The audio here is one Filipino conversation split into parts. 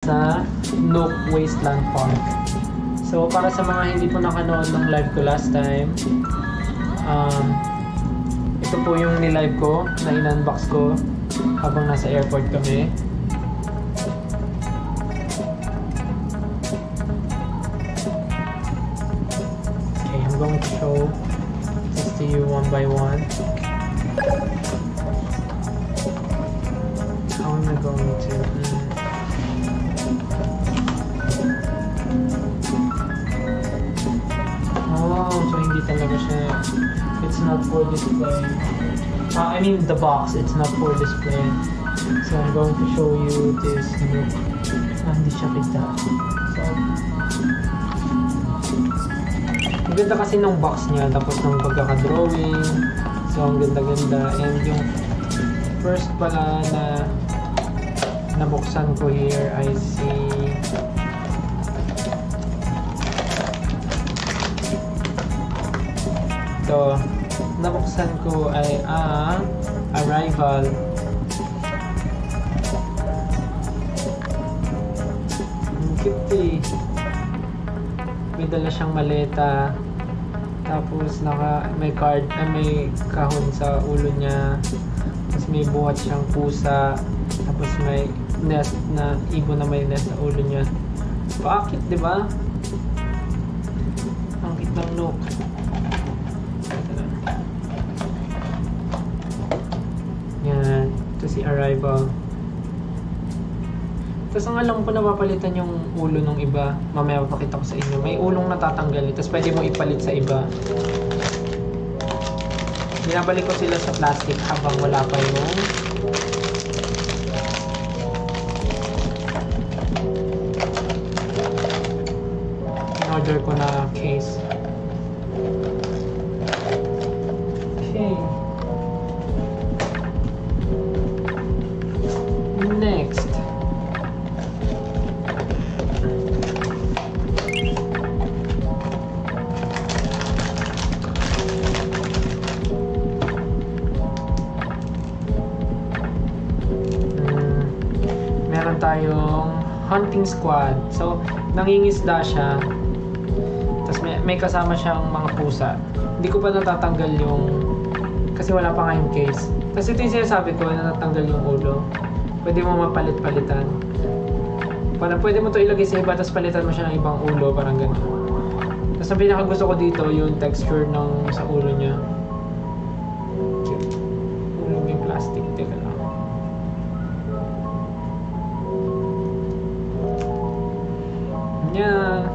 Sa Nook Wasteland Park. So para sa mga hindi po nakanood ng live ko last time, ito po yung nilive ko na in-unbox ko habang nasa airport kami. Okay, I'm going to show this to you one by one. How am I going to... So hindi talaga siya, it's not for display. I mean the box, it's not for display. So I'm going to show you this Nook. Hindi siya kita. So, ang ganda kasi ng box niya, tapos ng pagkaka-drawing. So ang ganda-ganda. And yung first pala na nabuksan ko here, I see ito, nabuksan ko ay ang Arrival. Ang cute eh. May dala siyang maleta. Tapos may card, may kahon sa ulo niya. Tapos may buhat siyang pusa. Tapos may nest na ibon na may nest sa ulo niya. Pakit, di ba? Ang cute ng Nook. Yan, ito si Arrival. Tapos ang alam ko napapalitan yung ulo ng iba. Mamaya papakita ko sa inyo. May ulong natatanggal. Tapos pwede mo ipalit sa iba. Binabalik ko sila sa plastic habang wala pa yung in-order ko na case. Okay. Next. Meron tayong hunting squad. So, nangingisda siya. Tapos may kasama siyang mga pusa. Hindi ko pa natatanggal yung kasi wala pa nga yung case. Tapos ito yung sinasabi ko na natanggal yung ulo. Pwede mo mapalit-palitan. Parang pwede mo to ilagay sa iba, tapos palitan mo siya ng ibang ulo, parang gano'n. Tapos ang pinakagusto ko dito, yung texture ng sa ulo niya. Cute. Ulo yung plastic, teka lang. Yan.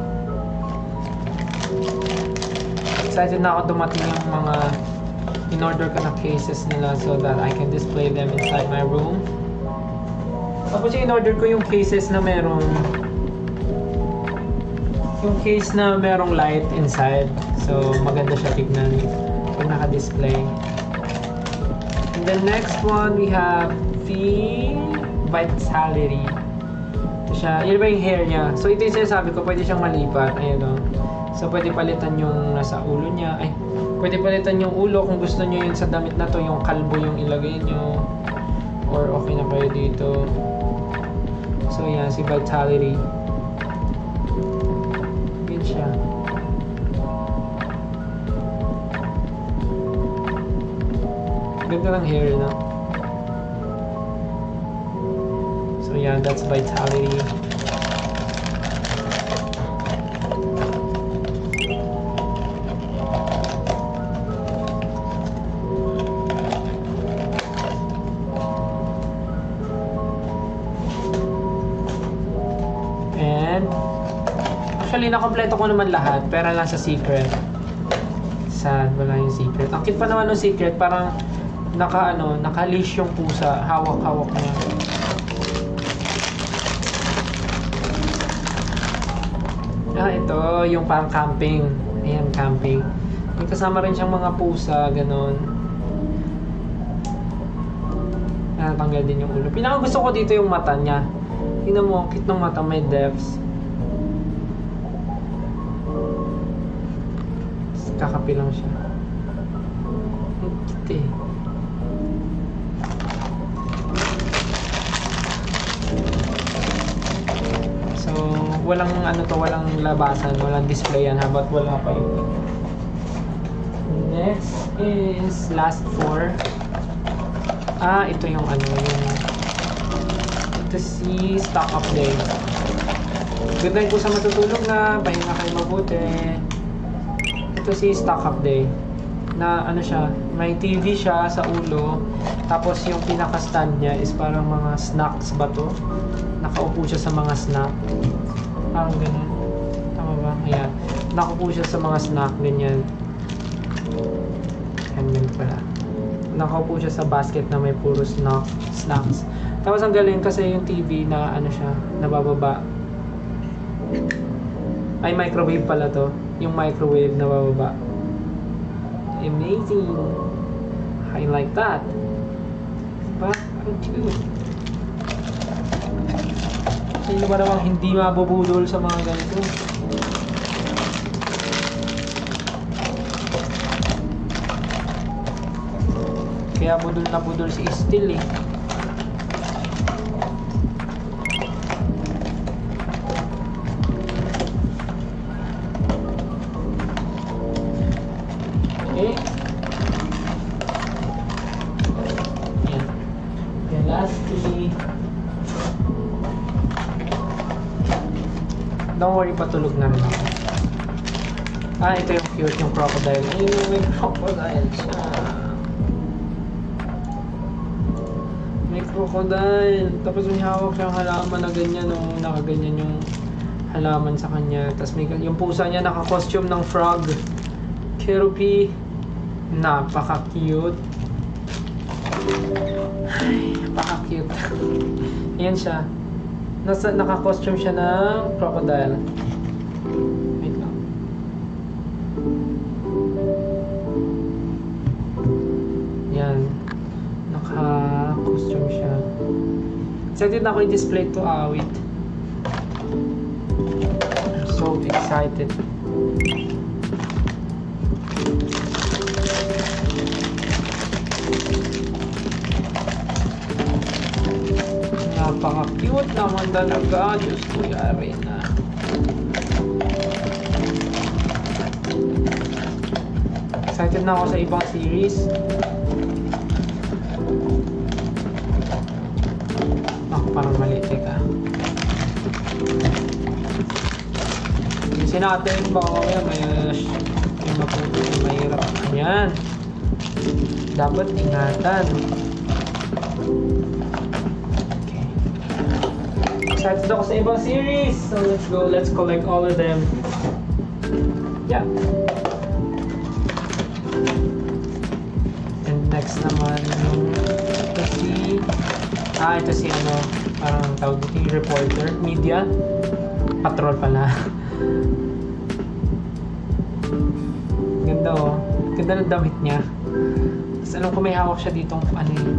Excited na ako dumating yung mga in-order ko na cases nila so that I can display them inside my room. Tapos yung in-order ko yung cases na merong light inside. So maganda siya tignan pag naka-display. And the next one we have the Vitality. Yun ba yung hair niya? So ito yung sinasabi ko, pwede siyang malipat. Ayun o. So pwede palitan yung nasa ulo niya. Ay, pwede palitan yung ulo kung gusto nyo yun sa damit na to, yung kalbo yung ilagay nyo. Or okay na kayo dito. So yan, si Vitality. Good siya. Ganda ng hair, no? So yeah, that's Vitality. Actually, nakompleto ko naman lahat, pero lang sa secret. Sad, wala yung secret. Ang cute pa naman ng secret, parang naka-leash yung pusa. Hawak-hawak niya. Ito, yung parang camping. Ayan, camping. May kasama rin siyang mga pusa, ganon. Natanggal din yung ulo. Pinaka gusto ko dito yung mata niya. Tingnan mo, ang cute ng mata, may depths. Kakapi lang siya. Ang cute eh. walang ano to, walang labasan, walang display yan habang wala pa yun. Next is last 4. Ito yung ano, yung ito si stock update. Good night po sa matutulog na, pahinga kayo mabuti. Ito si stock update na ano siya, may TV siya sa ulo, tapos yung pinaka-stand niya is parang mga snacks ba to? Nakaupo siya sa mga snack. Parang ganun. Tama ba? Ayan. Nakaupo siya sa mga snack, ganyan. Ganyan pala. Nakaupo siya sa basket na may puro snacks. Tapos ang galing kasi yung TV na ano siya, nabababa. Ay, microwave pala to. Yung microwave na bababa. Amazing! I like that. Diba? Ang cute. Sino ba namang hindi mabubudol sa mga ganito? Kaya budol na budol si Steel eh. Okay. Yan. Yan lastly. Don't worry, patulog na rin ako. Ito yung cute, yung crocodile. Ayun, may crocodile siya. May crocodile. Tapos may hawak siyang halaman na ganyan, no? Nakaganyan yung halaman sa kanya. Tapos may, yung pusa niya naka-costume ng frog. Kerupi. Napaka-cute. Ay, napaka-cute. Ayan siya. Naka-costume siya ng crocodile. Wait lang. Yan. Naka-costume siya. Excited na ako i-display to. Wait. I'm so excited. Napaka-cute naman talaga. Diyos ko, yari na. Excited na ako sa ibang series. Ako, parang mali. Teka. Ilisin natin. Baka mamaya may maputo. Mahirap. Ayan. Dapat ingatan. Excited ako sa ibang series. So let's go. Let's collect all of them. Yeah. And next naman ito si ito si ano, parang tawag dito yung reporter, media patrol pala. Ganda oh. Ganda ng damit niya. Tapos alam ko may hawak siya ditong ano yun.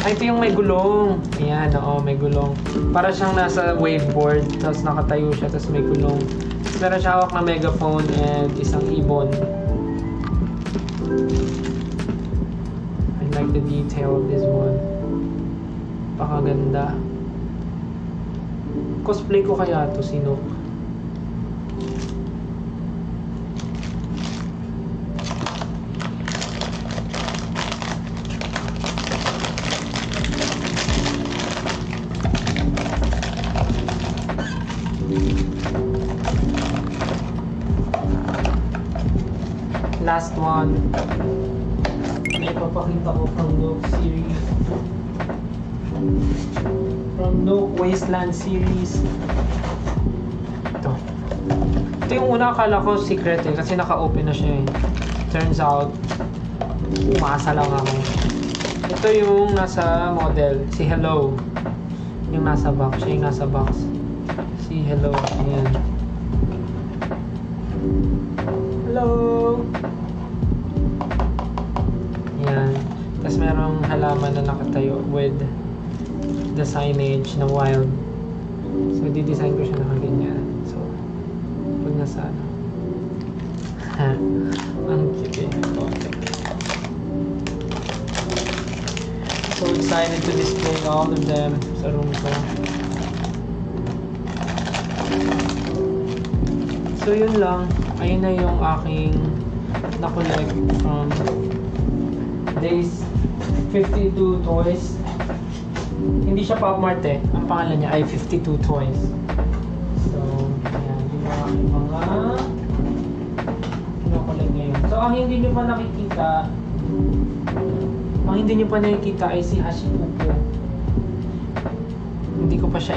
Ito yung may gulong. Ayan, oo, may gulong. Para siyang nasa waveboard, tapos nakatayo siya, tapos may gulong. Tapos meron siya hawak na megaphone and isang ibon. I like the detail of this one. Pakaganda. Cosplay ko kaya to si Nook. Last one. May papakita ko from Nook series. From Nook Wasteland series. Ito. Ito yung una, akala ko secret eh, kasi naka-open na siya eh. Turns out, umasa lang ako. Ito yung nasa model, si Hello. Yung nasa box, siya yung nasa box. Si Hello, ayan. Hello! Yan. Tapos merong halaman na nakatayo with the signage na wild. So, di-design ko siya na ganyan. So, pag nasa ano. Ang cute eh. Okay. So excited to display all of them sa room ko. So yun lang, ayun na yung aking na-collect from Days 52 Toys. Hindi siya Pop Mart eh, ang pangalan niya ay 52 Toys. So, ayan, yung aking mga na-collect ngayon. So, ang hindi nyo pa nakikita ay si Hashipupo. Hindi ko pa siya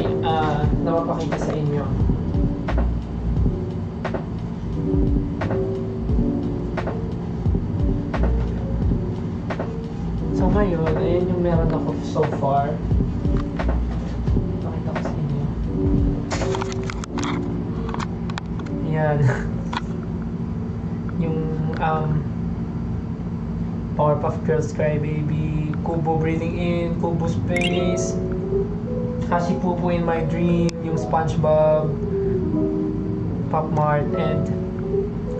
napapakita sa inyo. So ngayon, ayan yung meron ako so far. Pakita ko sa inyo. Ayan. Yung Powerpuff Girls Crybaby, Kubo Breathing In, Kubo Space, Hashipupo in My Dream, yung SpongeBob, Pop Mart, and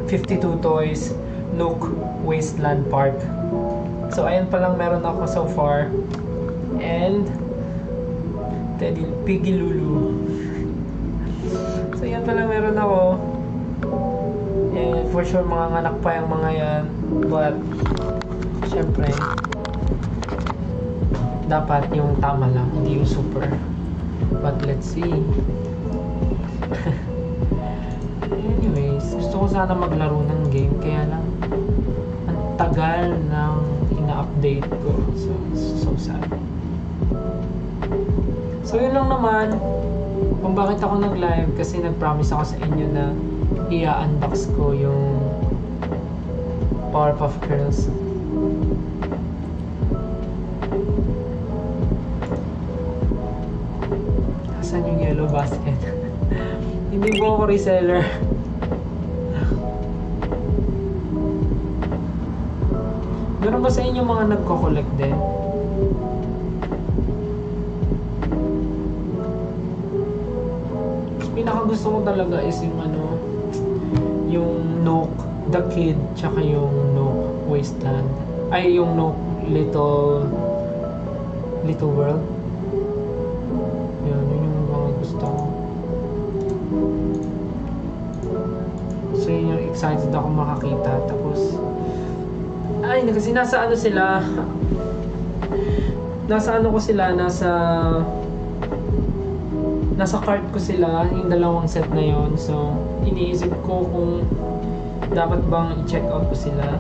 52 Toys, Nook Wasteland Park. So ayan pa lang meron ako so far. And Teddy Piggy Lulu. So ayan pa lang meron ako. And for sure mga anak pa yung mga yan. But syempre dapat yung tama lang, hindi yung super. But let's see. Anyways, gusto ko sana maglaro ng game, kaya lang ang tagal ng ina-update ko. So sad. So yun lang naman kung bakit ako nag-live, kasi nag-promise ako sa inyo na i-unbox ko yung Powerpuff Girls. Asan yung yellow basket? Hindi po ako reseller. Meron ba sa inyo mga nagko-collect din? Pinakagusto ko talaga is yung yung Nook The Kid, tsaka yung Nook Wasteland. Ay, yung Nook Little World. Yun yung mga gusto ko. So yun yung excited ako makakita. Tapos ay, kasi nasa sila, nasa cart ko sila, yung dalawang set na yon. So iniisip ko kung dapat bang i-check out ko sila,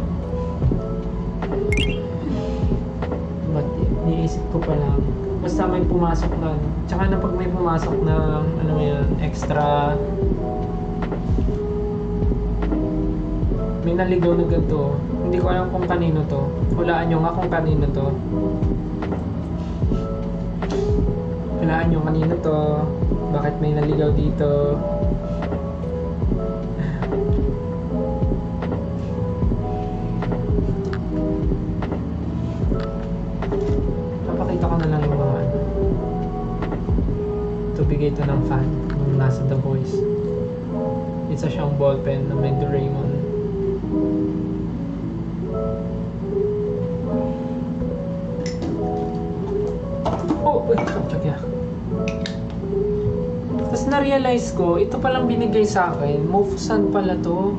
but iniisip ko pa lang, basta may pumasok na tsaka na pag may pumasok na extra, may naligaw na ganito. Hindi ko alam kung kanino to. Hulaan nyo nga kung kanino to. Hulaan nyo kanino to. Bakit may naligaw dito? Papakita ko na lang yung mga ito, bigay ito ng fan nung nasa The Voice. Isa siyang ballpen na may Doraemon. Tapos na-realize ko, ito palang binigay sa akin, Mofusan pala to.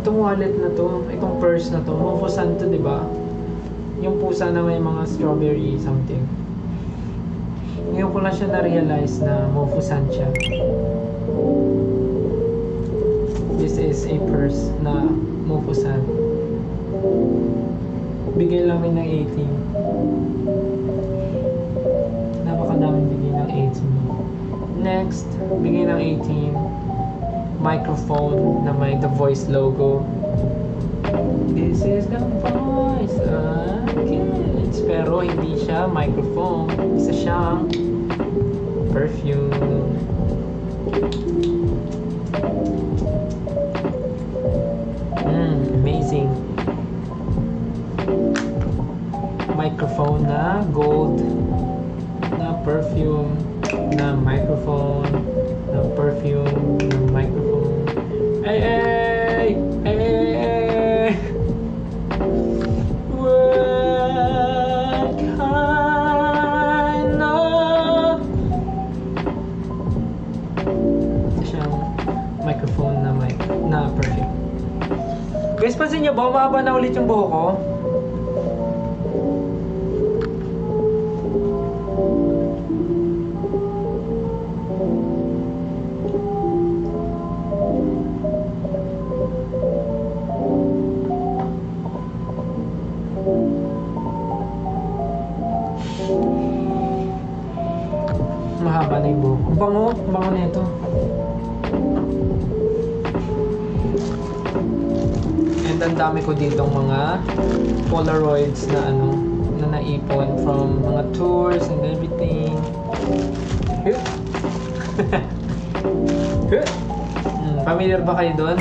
Itong wallet na to, itong purse na to, Mofusan to, diba? Yung pusa na may mga strawberry something. Ngayon ko lang siya na-realize na Mofusan siya. This is a purse na Mofusan. Bigay lang rin ng 18. Napakadaming bigay ng 18. Next, bigay ng 18. Microphone na may The Voice logo. This is The Voice Kids. Pero hindi siya microphone. Isa siyang perfume. Amazing. Microphone na gold, na perfume, na microphone, na perfume, na microphone. Ay, ay, ay, ay. What kind of Napansin niyo ba, umaba na ulit yung buhok ko? Mahaba na yung buhok. Ang bango, ang bango na ito. And ang dami ko ditong mga Polaroids na na naipon from mga tours and everything. Familiar ba kayo doon?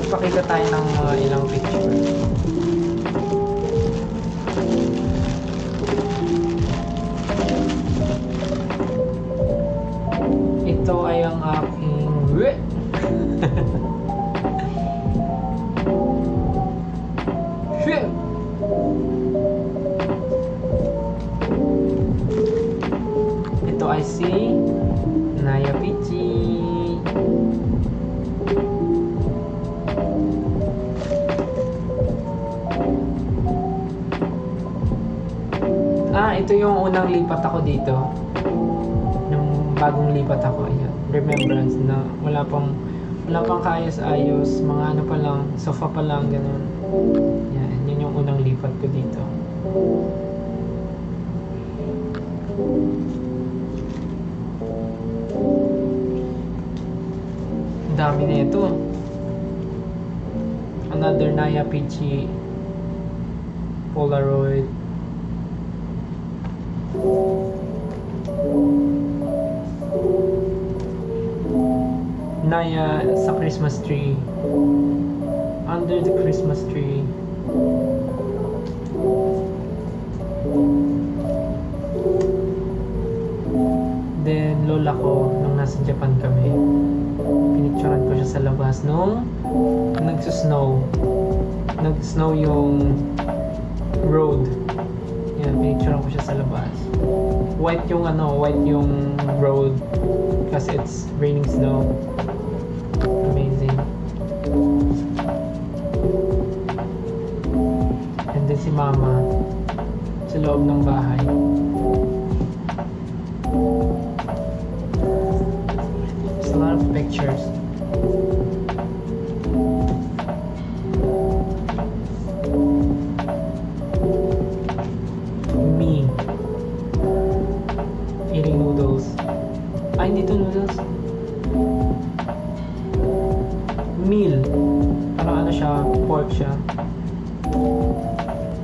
Magpakita tayo ng mga ilang picture. Ito ay ang aking ito ay si Naya Pichi. Ito yung unang lipat ako dito. Nung bagong lipat ako, ayan. Remembrance na wala pang kaayos-ayos, mga ano pa lang, sofa pa lang, ganun. Yan, yun yung unang lipat ko dito. Dami na ito. Another Naya Pichi Polaroid. Naya sa Christmas tree. Under the Christmas tree. Then lola ko nung nasa Japan kami. Pinicturean ko siya sa labas nung nagsusnow. Nag-snow yung road. Yan, pinicturean ko siya sa labas. White yung road kasi it's raining snow. Amazing. And then si mama sa loob ng bahay. There's a lot of pictures. Me eating noodles. Ay, hindi to noodles. Meal. Parang ano siya, pork siya.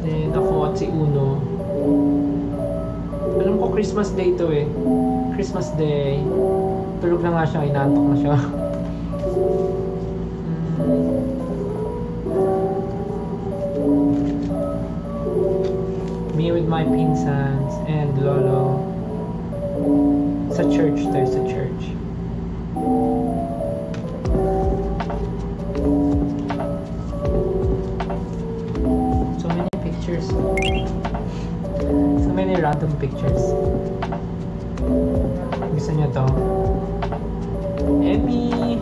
Then ako at si Uno. Alam ko Christmas Day to eh. Christmas Day. Tulog na nga siya, inaantok na siya. Me with my pinsans and lolo. Sa church, there's a church. So many pictures. So many random pictures. Gusto niyo to? Emmy!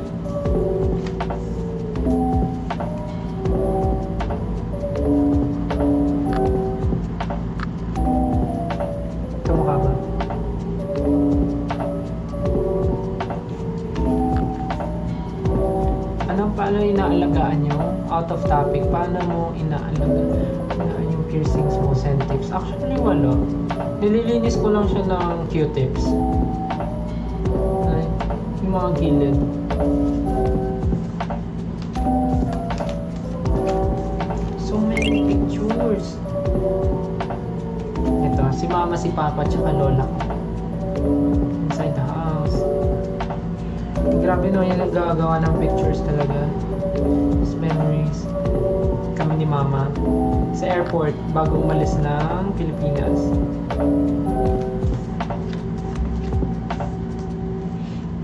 Kamukha ba? Paano inaalagaan nyo? Out of topic, paano mo inaalagaan yung piercings mo, Sentips? Actually, wala. Nililinis ko lang siya ng Q-tips. Yung mga gilid. So many pictures. Ito, si mama, si papa, tsaka lola ko. Inside the house. Grabe no, yung naggagawa ng pictures talaga. These memories. Kami ni mama sa airport bago umalis ng Pilipinas.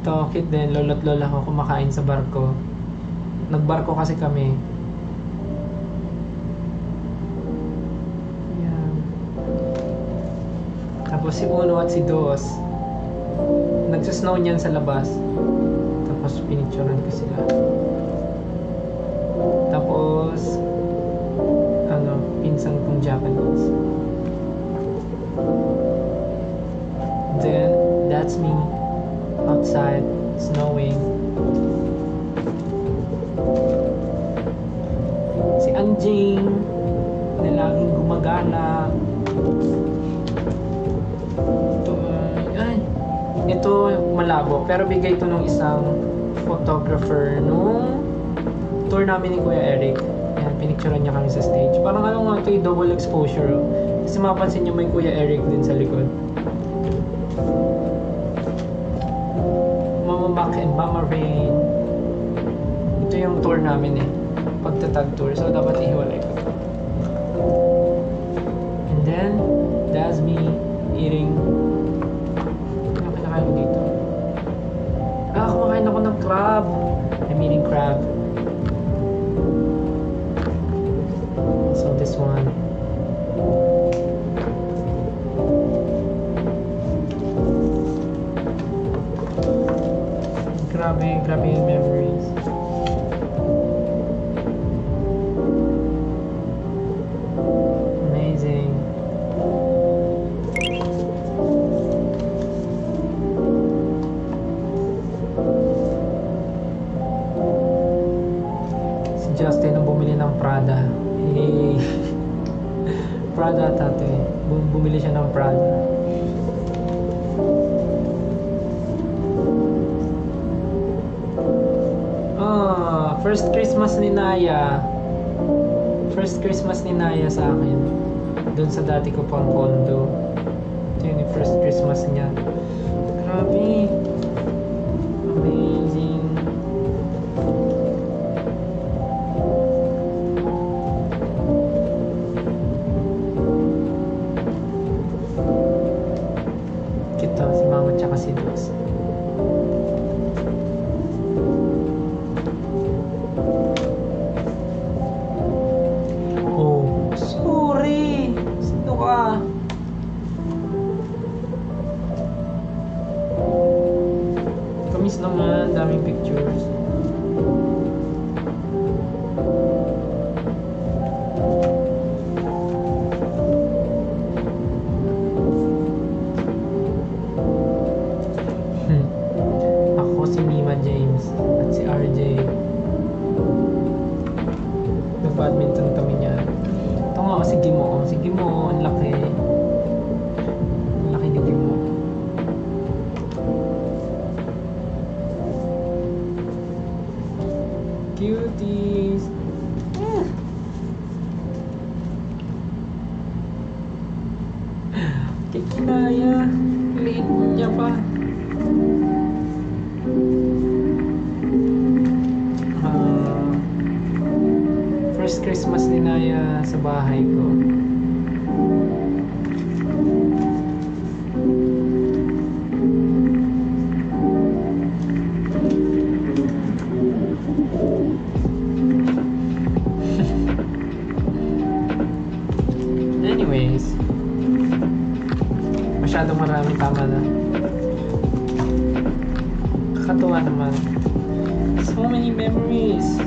Ito, kid din, lolo't lola ko kumakain sa barko. Nagbarko kasi kami. Yan. Tapos si Uno at si Dos. Nagsasnow niyan sa labas. Tapos pinicturean ko sila. Tapos pinsan kong Japanese. Then that's me outside snowing. Si Anjing na laging gumagala. Ito malabo pero bigay ito nung isang photographer nung tour namin ni Kuya Eric. Yan, pinicturean niya kami sa stage. Parang nga ito yung double exposure. Kasi mapansin niyo may Kuya Eric din sa likod. Mama Mac and Mama Rain. Ito yung tour namin pagtatag tour. So dapat ihiwalay ko to. And then that's me eating. Ano kinakain ko dito? Kumakain ako ng crab. I'm eating crab. So this one. Grabe yung memories. Amazing. Si Justin ang bumili ng Prada. Hey. Prada tattoo. Bumili siya ng Prada. First Christmas ni Naya. First Christmas ni Naya sa akin. Doon sa dati ko pang condo. Ito yung first Christmas niya. Grabe. Amazing. Kita si Mama tsaka si Dos. Kamis naman, daming pictures. Ako si Mima James at si RJ. Nag-badminton kami niya. Ito nga si Gimo. Si Gimo, ang laki. Ang laki ni Gimo. Cuties. Kinaya. Liit niya pa. First Christmas ni Naya sa bahay ko. Anyways, masyadong marami, tama na. Kakatuwa naman. So many memories.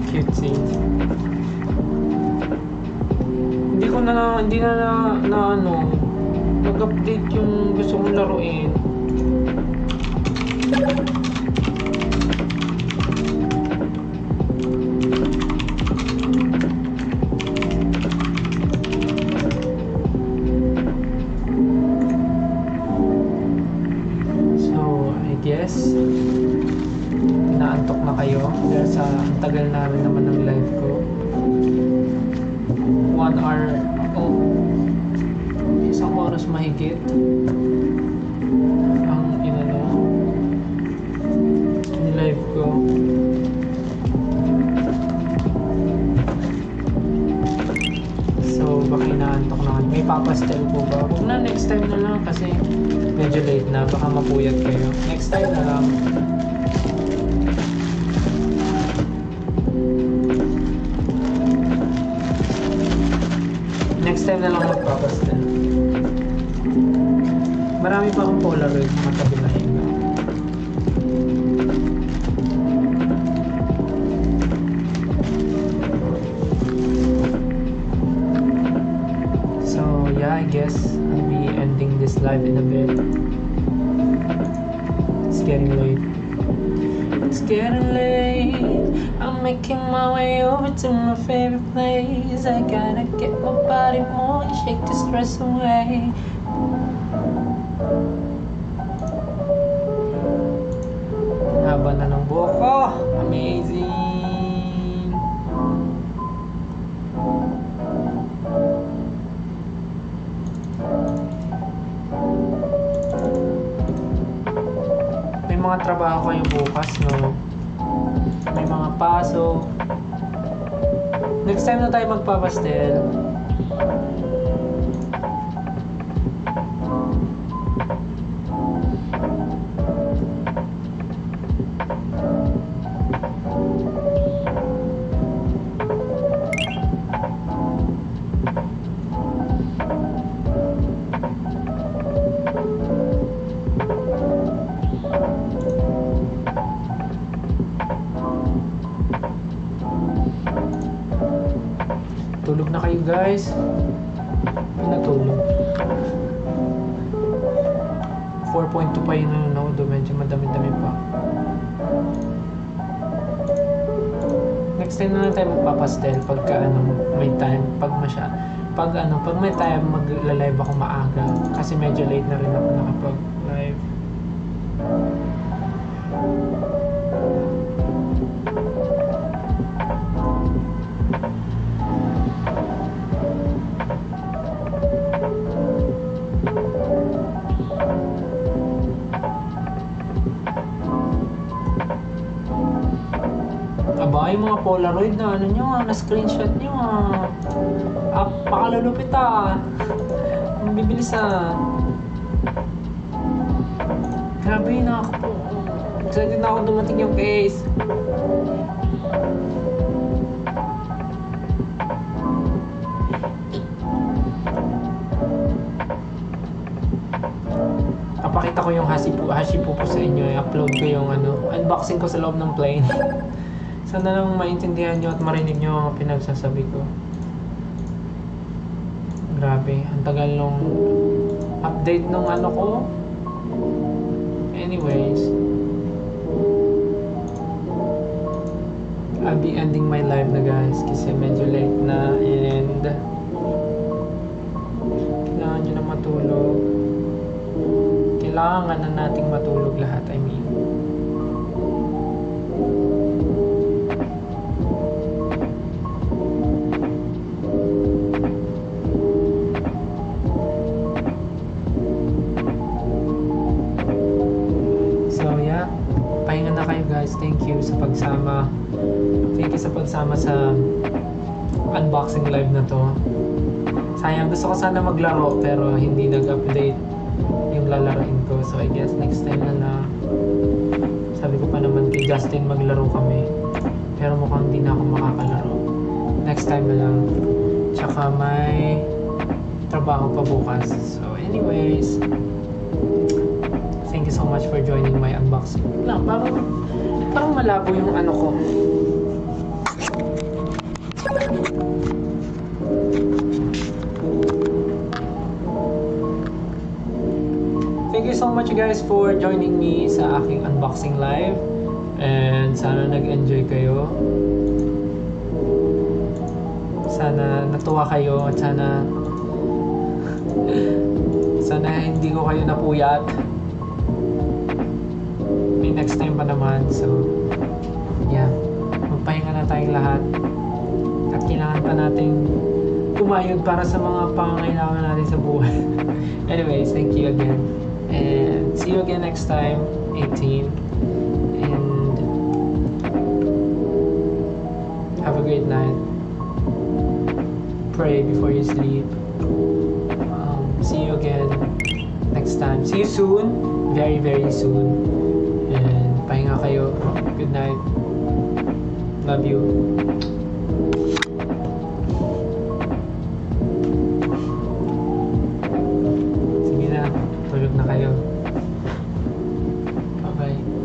Cutesy. Hindi na mag-update yung gusto kong laruin. Yes, inaantok na kayo dahil sa tagal na rin naman ng live ko. 1 hour isang oras mahigit ang live ko. So baka inaantok na. May papastel po ba? Huwag na, next time na lang kasi medyo late na, baka mapuyat kayo. Next time na lang. Polaroid mga tabi na higa. So yeah, I guess I'll be ending this live in a bit. It's getting late. It's getting late. I'm making my way over to my favorite place. I gotta get my body moving, shake the stress away. Haba na ng buhok ko. Amazing. May mga trabaho kayo bukas, no? May mga pasok. Next time na tayo magpapastel. Tulog na kayo guys. Pinatulog. 4.2 pa yung nanonood. Medyo madami-dami pa. Next time na lang tayo magpapastel pagka may time. Pag may time magla-live ako maaga. Kasi medyo late na rin ako nakapag-live. Aba, yung mga Polaroid na na screenshot nyo pakalulupit ang bibilis grabe na ako po. Excited na ako dumating yung case. Papakita ko yung Hashipu po sa inyo. I-upload ko yung unboxing ko sa loob ng plane. Sana lang maintindihan nyo at marinig nyo ang pinagsasabi ko. Grabe, ang tagal nung update nung ko. Anyways, I'll be ending my live na guys kasi medyo late na and kailangan nyo na matulog. Kailangan na nating matulog lahat, I mean. Pahinga na kayo guys. Thank you sa pagsama. Thank you sa pagsama sa unboxing live na to. Sayang, gusto ko sana maglaro pero hindi nag-update yung lalaroin ko. So I guess next time na lang. Sabi ko pa naman kay Justin maglaro kami. Pero mukhang hindi na ako makakalaro. Next time na lang. Tsaka may trabaho pa bukas. So anyways, thank you so much for joining my unboxing. Parang malabo yung ko. Thank you so much guys for joining me sa aking unboxing live. And sana nag-enjoy kayo. Sana natuwa kayo at sana hindi ko kayo napuyat. Next time pa naman. So yeah, magpahinga na tayong lahat at kailangan pa nating kumayod para sa mga pangangailangan natin sa buhay. Anyways, thank you again and see you again next time, 18, and have a great night. Pray before you sleep. See you again next time. See you soon, very very soon. And pahinga kayo. Good night. Love you. Sige na. Tulog na kayo.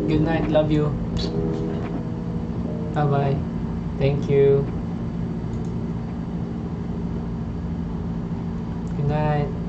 Good night. Love you. Bye-bye. Thank you. Good night.